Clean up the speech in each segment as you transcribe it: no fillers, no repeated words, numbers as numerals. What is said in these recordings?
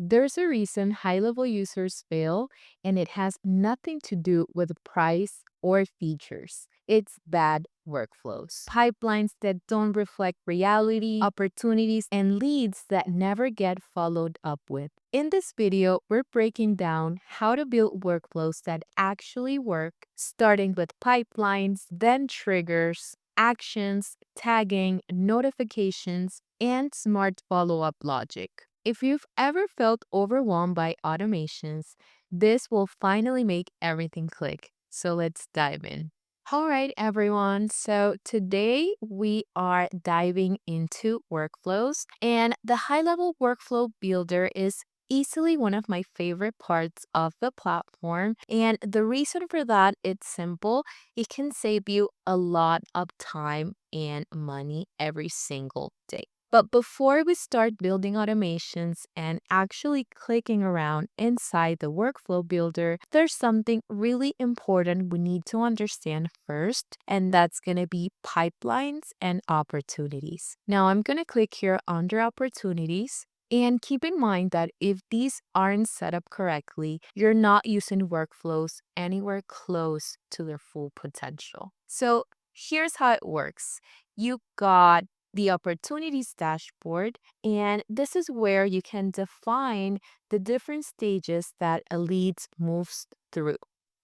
There's a reason high-level users fail, and it has nothing to do with price or features. It's bad workflows, pipelines that don't reflect reality, opportunities, and leads that never get followed up with. In this video, we're breaking down how to build workflows that actually work, starting with pipelines, then triggers, actions, tagging, notifications, and smart follow-up logic. If you've ever felt overwhelmed by automations, this will finally make everything click. So let's dive in. All right, everyone. So today we are diving into workflows, and the high level workflow builder is easily one of my favorite parts of the platform. And the reason for that, it's simple. It can save you a lot of time and money every single day. But before we start building automations and actually clicking around inside the workflow builder, there's something really important we need to understand first, and that's going to be pipelines and opportunities. Now, I'm going to click here under opportunities. And keep in mind that if these aren't set up correctly, you're not using workflows anywhere close to their full potential. So here's how it works. You got the opportunities dashboard, and this is where you can define the different stages that a lead moves through.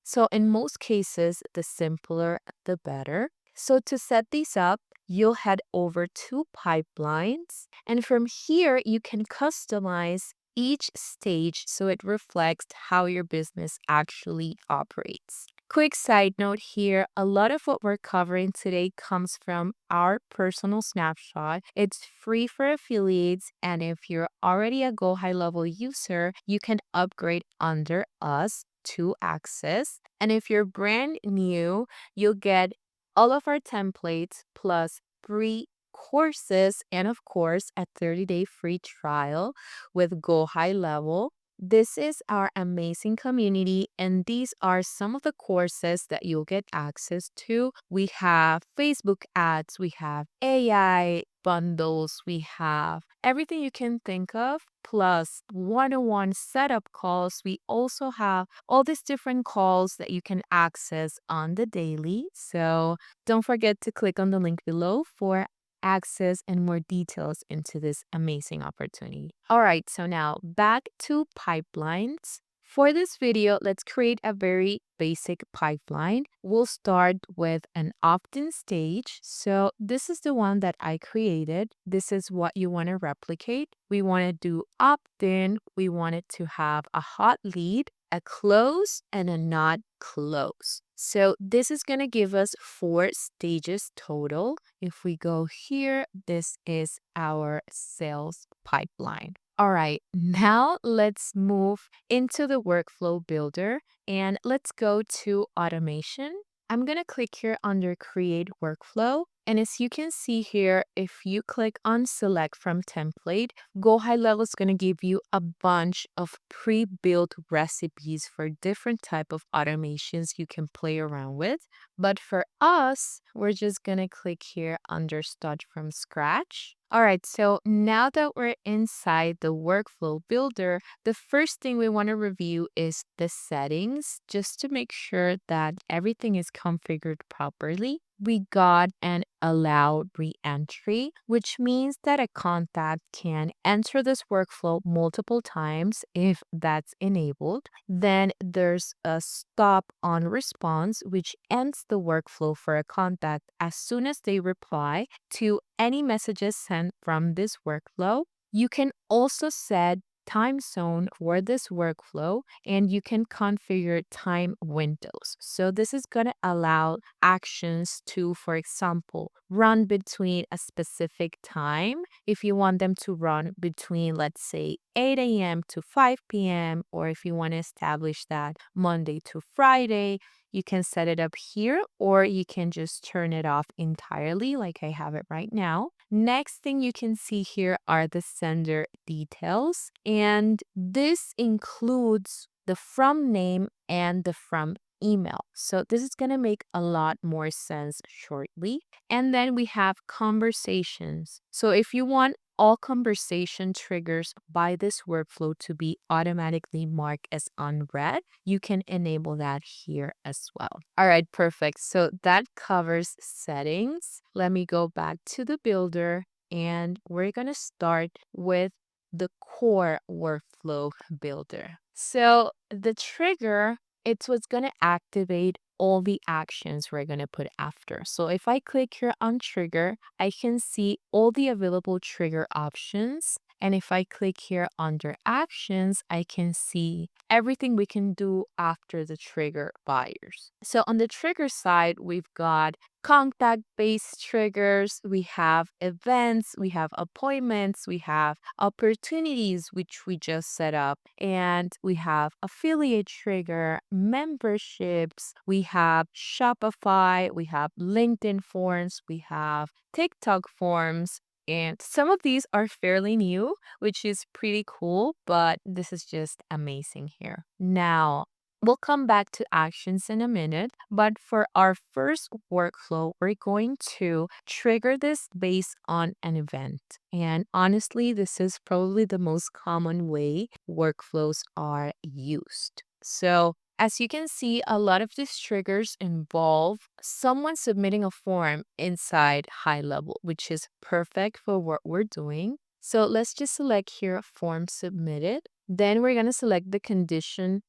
So in most cases, the simpler, the better. So to set these up, you'll head over to pipelines, and from here, you can customize each stage so it reflects how your business actually operates. Quick side note here, a lot of what we're covering today comes from our personal snapshot. It's free for affiliates, and if you're already a GoHighLevel user, you can upgrade under us to access. And if you're brand new, you'll get all of our templates plus free courses and of course a 30-day free trial with GoHighLevel. This is our amazing community, and these are some of the courses that you'll get access to. We have Facebook ads, we have AI bundles, we have everything you can think of, plus one-on-one setup calls. We also have all these different calls that you can access on the daily. So don't forget to click on the link below for access and more details into this amazing opportunity. All right, so now back to pipelines. For this video, let's create a very basic pipeline. We'll start with an opt-in stage. So this is the one that I created. This is what you want to replicate. We want to do opt-in. We want it to have a hot lead, a close, and a not close. So this is going to give us 4 stages total. If we go here, this is our sales pipeline. All right, now let's move into the workflow builder and let's go to automation. I'm going to click here under create workflow. And as you can see here, if you click on select from template, GoHighLevel is going to give you a bunch of pre-built recipes for different type of automations you can play around with. But for us, we're just going to click here under start from scratch. All right, so now that we're inside the workflow builder, the first thing we want to review is the settings, just to make sure that everything is configured properly. We got an allow re-entry, which means that a contact can enter this workflow multiple times if that's enabled. Then there's a stop on response, which ends the workflow for a contact as soon as they reply to any messages sent from this workflow. You can also set time zone for this workflow, and you can configure time windows. So this is going to allow actions to, for example, run between a specific time. If you want them to run between, let's say, 8 a.m. to 5 p.m., or if you want to establish that Monday to Friday, you can set it up here, or you can just turn it off entirely like I have it right now. Next thing you can see here are the sender details, and this includes the from name and the from email. So this is going to make a lot more sense shortly. And then we have conversations. So if you want all conversation triggers by this workflow to be automatically marked as unread, you can enable that here as well. All right, perfect. So that covers settings. Let me go back to the builder and we're going to start with the core workflow builder. So the trigger, it's what's going to activate all the actions we're going to put after. So if I click here on trigger, I can see all the available trigger options. And if I click here under actions, I can see everything we can do after the trigger buyers. So on the trigger side, we've got contact-based triggers, we have events, we have appointments, we have opportunities, which we just set up, and we have affiliate trigger, memberships, we have Shopify, we have LinkedIn forms, we have TikTok forms. And some of these are fairly new, which is pretty cool, but this is just amazing here. Now, we'll come back to actions in a minute, but for our first workflow, we're going to trigger this based on an event. And honestly, this is probably the most common way workflows are used. So as you can see, a lot of these triggers involve someone submitting a form inside HighLevel, which is perfect for what we're doing. So let's just select here form submitted. Then we're going to select the condition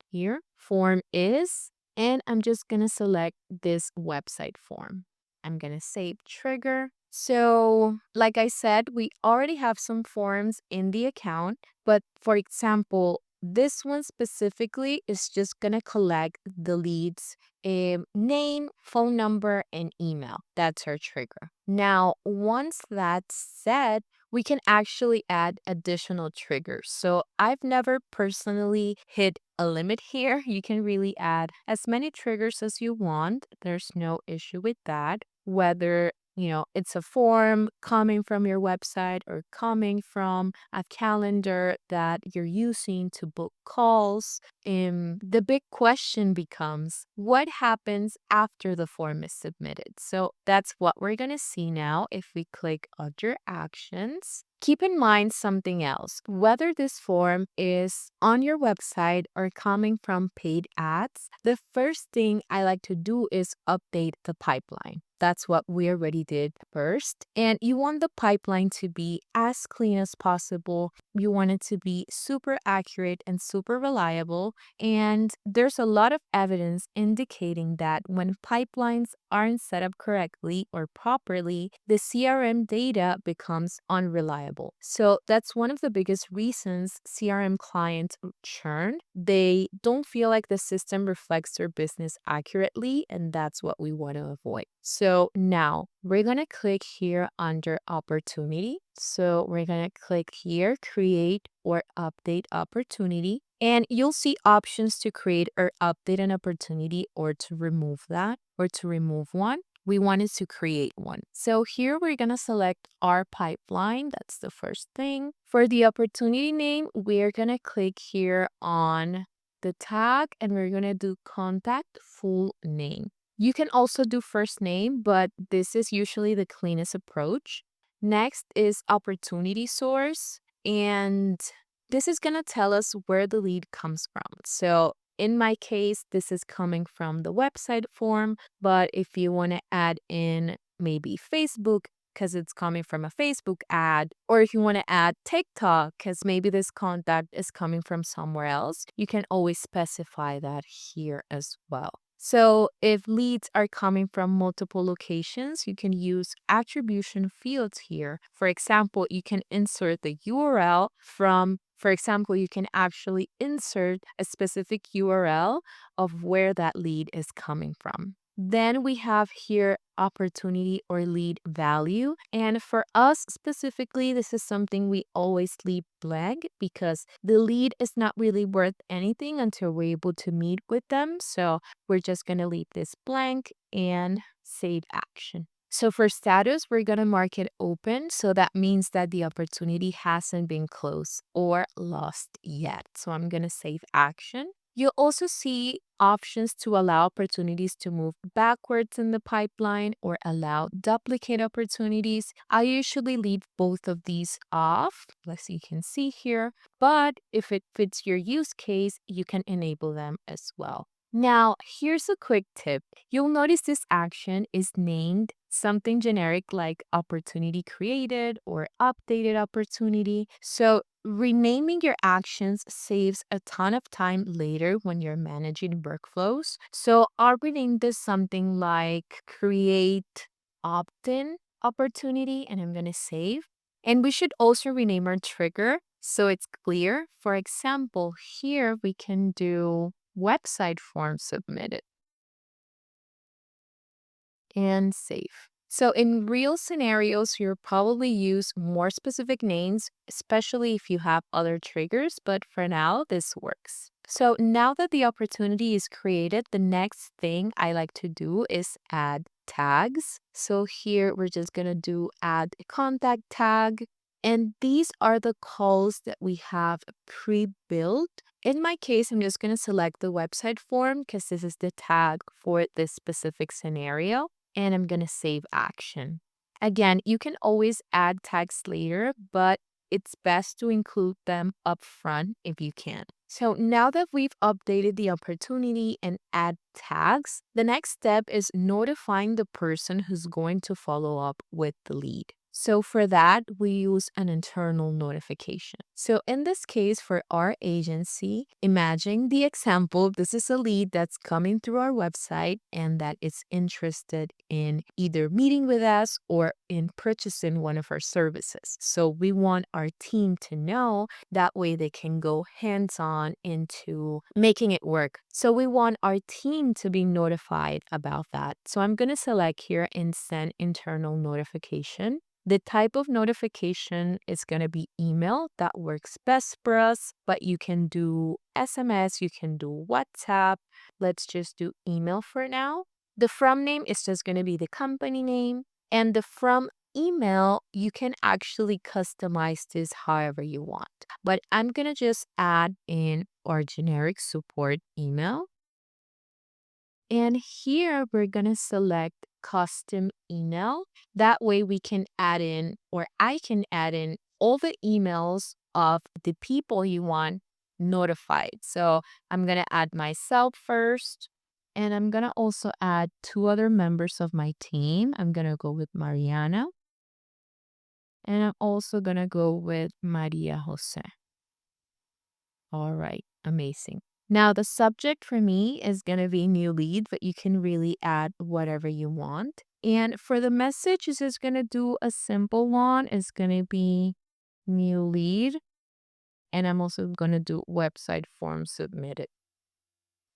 here, form is, and I'm just going to select this website form. I'm going to save trigger. So like I said, we already have some forms in the account, but for example, this one specifically is just going to collect the leads name, phone number, and email. That's our trigger. Now, once that's set, we can actually add additional triggers. So I've never personally hit a limit here. You can really add as many triggers as you want. There's no issue with that. Whether it's a form coming from your website or coming from a calendar that you're using to book calls. The big question becomes what happens after the form is submitted? So that's what we're going to see now if we click Other Actions. Keep in mind something else. Whether this form is on your website or coming from paid ads, the first thing I like to do is update the pipeline. That's what we already did first. And you want the pipeline to be as clean as possible. You want it to be super accurate and super reliable. And there's a lot of evidence indicating that when pipelines aren't set up correctly or properly, the CRM data becomes unreliable. So that's one of the biggest reasons CRM clients churn. They don't feel like the system reflects their business accurately, and that's what we want to avoid. So now we're going to click here under opportunity. So we're going to click here, create or update opportunity. And you'll see options to create or update an opportunity or to remove that or to remove one. We wanted to create one. So here we're going to select our pipeline. That's the first thing. For the opportunity name, we're going to click here on the tag and we're going to do contact full name. You can also do first name, but this is usually the cleanest approach. Next is opportunity source, and this is going to tell us where the lead comes from. So in my case, this is coming from the website form, but if you want to add in maybe Facebook, because it's coming from a Facebook ad, or if you want to add TikTok, because maybe this contact is coming from somewhere else, you can always specify that here as well. So if leads are coming from multiple locations, you can use attribution fields here. For example, you can insert the URL from, for example, you can actually insert a specific URL of where that lead is coming from. Then we have here opportunity or lead value. And for us specifically, this is something we always leave blank because the lead is not really worth anything until we're able to meet with them. So we're just going to leave this blank and save action. So for status, we're going to mark it open. So that means that the opportunity hasn't been closed or lost yet. So I'm going to save action. You'll also see options to allow opportunities to move backwards in the pipeline or allow duplicate opportunities. I usually leave both of these off, as you can see here, but if it fits your use case, you can enable them as well. Now, here's a quick tip. You'll notice this action is named something generic like opportunity created or updated opportunity. So, renaming your actions saves a ton of time later when you're managing workflows. So, I'll rename this something like create opt-in opportunity, and I'm going to save. And we should also rename our trigger so it's clear. For example, here we can do website form submitted and save. So in real scenarios, you'll probably use more specific names, especially if you have other triggers, but for now, this works. So now that the opportunity is created, the next thing I like to do is add tags. So here we're just gonna do add a contact tag. And these are the calls that we have pre-built. In my case, I'm just gonna select the website form because this is the tag for this specific scenario, and I'm going to save action. Again, you can always add tags later, but it's best to include them up front if you can. So now that we've updated the opportunity and add tags, the next step is notifying the person who's going to follow up with the lead. So for that, we use an internal notification. So in this case, for our agency, imagine the example. This is a lead that's coming through our website and that is interested in either meeting with us or in purchasing one of our services. So we want our team to know, that way they can go hands-on into making it work. So we want our team to be notified about that. So I'm going to select here and send internal notification. The type of notification is going to be email. That works best for us, but you can do SMS, you can do WhatsApp. Let's just do email for now. The from name is just going to be the company name, and the from email, you can actually customize this however you want. But I'm going to just add in our generic support email. And here we're going to select custom email. That way we can add in, or I can add in all the emails of the people you want notified. So I'm going to add myself first. And I'm going to also add two other members of my team. I'm going to go with Mariana. And I'm also going to go with Maria Jose. All right, amazing. Now, the subject for me is going to be new lead, but you can really add whatever you want. And for the message, is just going to do a simple one. It's going to be new lead. And I'm also going to do website form submitted.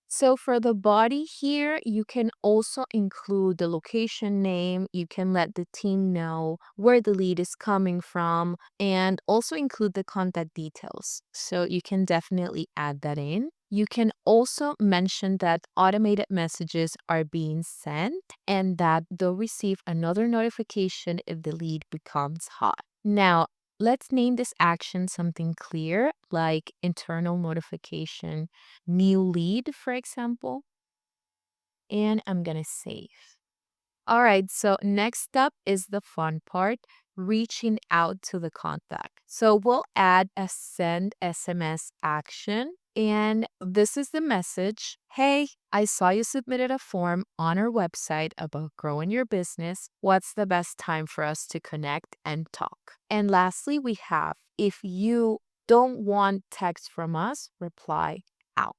So for the body here, you can also include the location name. You can let the team know where the lead is coming from and also include the contact details. So you can definitely add that in. You can also mention that automated messages are being sent and that they'll receive another notification if the lead becomes hot. Now, let's name this action something clear, like internal notification, new lead, for example. And I'm going to save. All right, so next up is the fun part, reaching out to the contact. So we'll add a send SMS action. And this is the message. Hey, I saw you submitted a form on our website about growing your business. What's the best time for us to connect and talk? And lastly, we have, if you don't want text from us, reply out.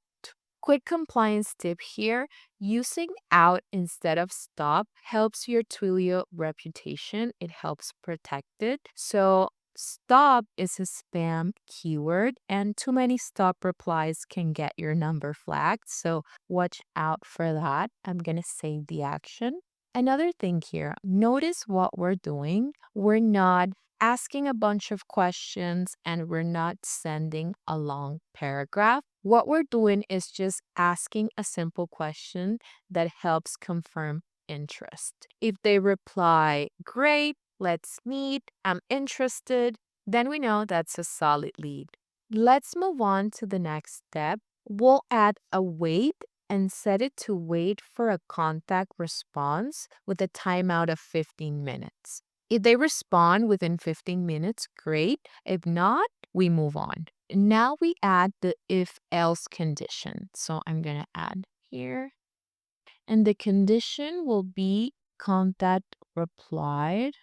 Quick compliance tip here, using out instead of stop helps your Twilio reputation. It helps protect it. So stop is a spam keyword, and too many stop replies can get your number flagged. So watch out for that. I'm going to save the action. Another thing here, notice what we're doing. We're not asking a bunch of questions and we're not sending a long paragraph. What we're doing is just asking a simple question that helps confirm interest. If they reply, great, let's meet, I'm interested, then we know that's a solid lead. Let's move on to the next step, We'll add a wait and set it to wait for a contact response with a timeout of 15 minutes. If they respond within 15 minutes, great. If not, we move on. Now we add the if else condition. So I'm going to add here. And the condition will be contact replied.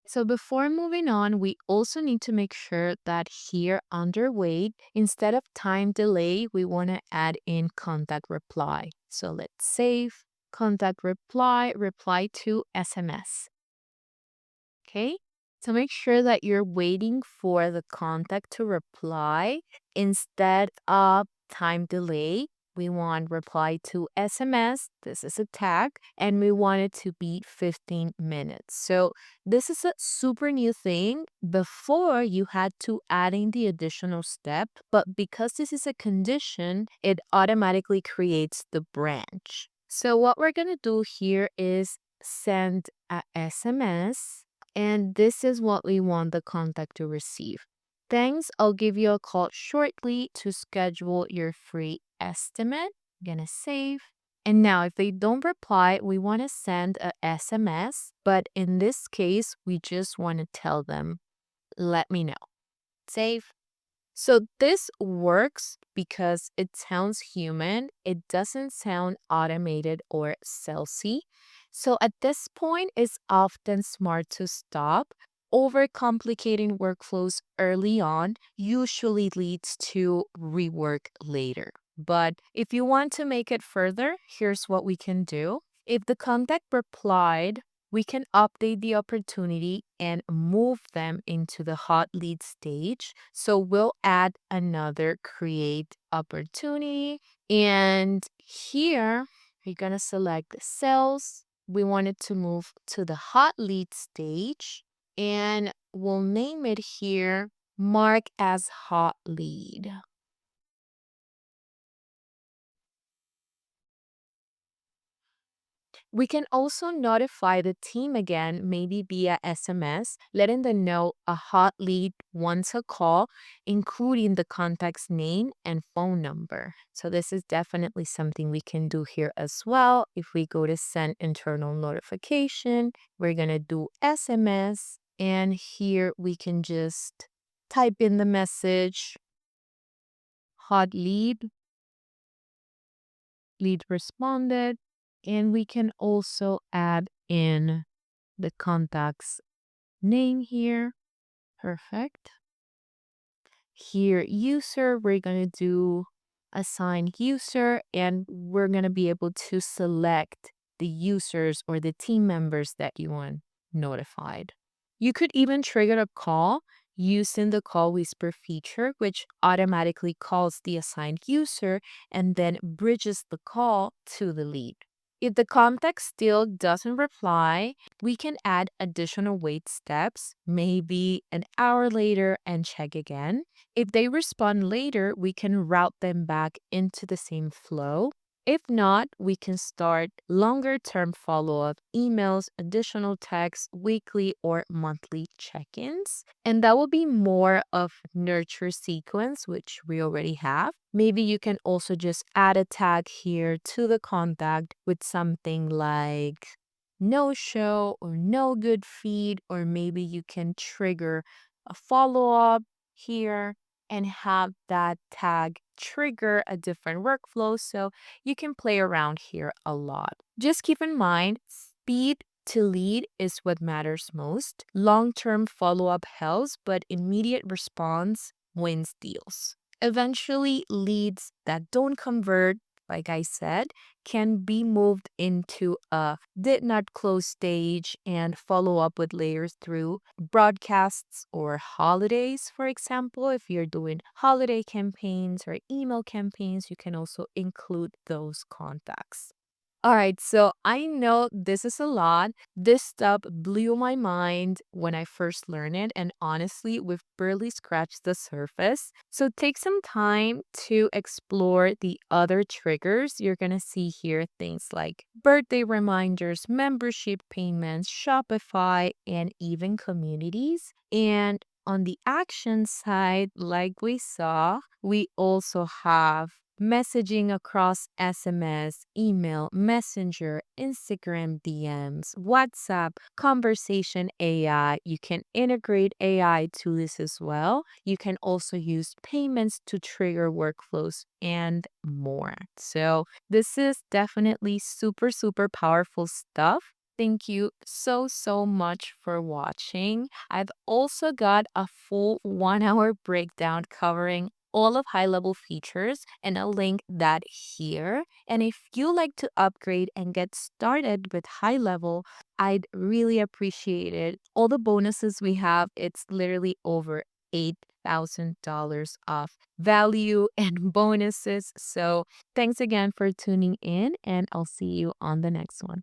So before moving on, we also need to make sure that here under wait, instead of time delay, we want to add in contact reply. So let's save contact reply, reply to SMS. Okay. So make sure that you're waiting for the contact to reply instead of time delay. We want reply to SMS. This is a tag, and we want it to be 15 minutes. So this is a super new thing. Before you had to add in the additional step, but because this is a condition, it automatically creates the branch. So what we're going to do here is send a SMS, and this is what we want the contact to receive. Thanks, I'll give you a call shortly to schedule your free estimate. I'm gonna save. And now if they don't reply, we want to send a SMS, but in this case, we just want to tell them, let me know. Save. So this works because it sounds human. It doesn't sound automated or salesy. So at this point, it's often smart to stop. Overcomplicating workflows early on usually leads to rework later. But if you want to make it further, here's what we can do. If the contact replied, we can update the opportunity and move them into the hot lead stage. So we'll add another create opportunity. And here we're going to select the cells. We want it to move to the hot lead stage. And we'll name it here mark as hot lead. We can also notify the team again, maybe via SMS, letting them know a hot lead wants a call, including the contact's name and phone number. So this is definitely something we can do here as well. If we go to send internal notification, we're going to do SMS. And here we can just type in the message, hot lead, lead responded. And we can also add in the contact's name here. Perfect. Here, user, we're going to do assign user, and we're going to be able to select the users or the team members that you want notified. You could even trigger a call using the call whisper feature, which automatically calls the assigned user and then bridges the call to the lead. If the contact still doesn't reply, we can add additional wait steps, maybe an hour later, and check again. If they respond later, we can route them back into the same flow. If not, we can start longer term follow up emails, additional texts, weekly or monthly check ins. And that will be more of nurture sequence, which we already have. Maybe you can also just add a tag here to the contact with something like no show or no good feed, or maybe you can trigger a follow up here and have that tag trigger a different workflow. So you can play around here a lot. Just keep in mind, speed to lead is what matters most. Long-term follow-up helps, but immediate response wins deals. Eventually, leads that don't convert, like I said, can be moved into a did not close stage and follow up with layers through broadcasts or holidays. For example, if you're doing holiday campaigns or email campaigns, you can also include those contacts. All right, so I know this is a lot. This stuff blew my mind when I first learned it, and honestly, we've barely scratched the surface. So take some time to explore the other triggers. You're going to see here things like birthday reminders, membership payments, Shopify, and even communities. And On the action side, like we saw, we also have messaging across SMS, email, Messenger, Instagram DMs, WhatsApp, conversation AI. You can integrate AI to this as well. You can also use payments to trigger workflows and more. So, this is definitely super, super powerful stuff. Thank you so, so much for watching. I've also got a full 1 hour breakdown covering all of HighLevel features, and I'll link that here. And if you like to upgrade and get started with HighLevel, I'd really appreciate it. All the bonuses we have, it's literally over $8,000 of value and bonuses. So thanks again for tuning in, and I'll see you on the next one.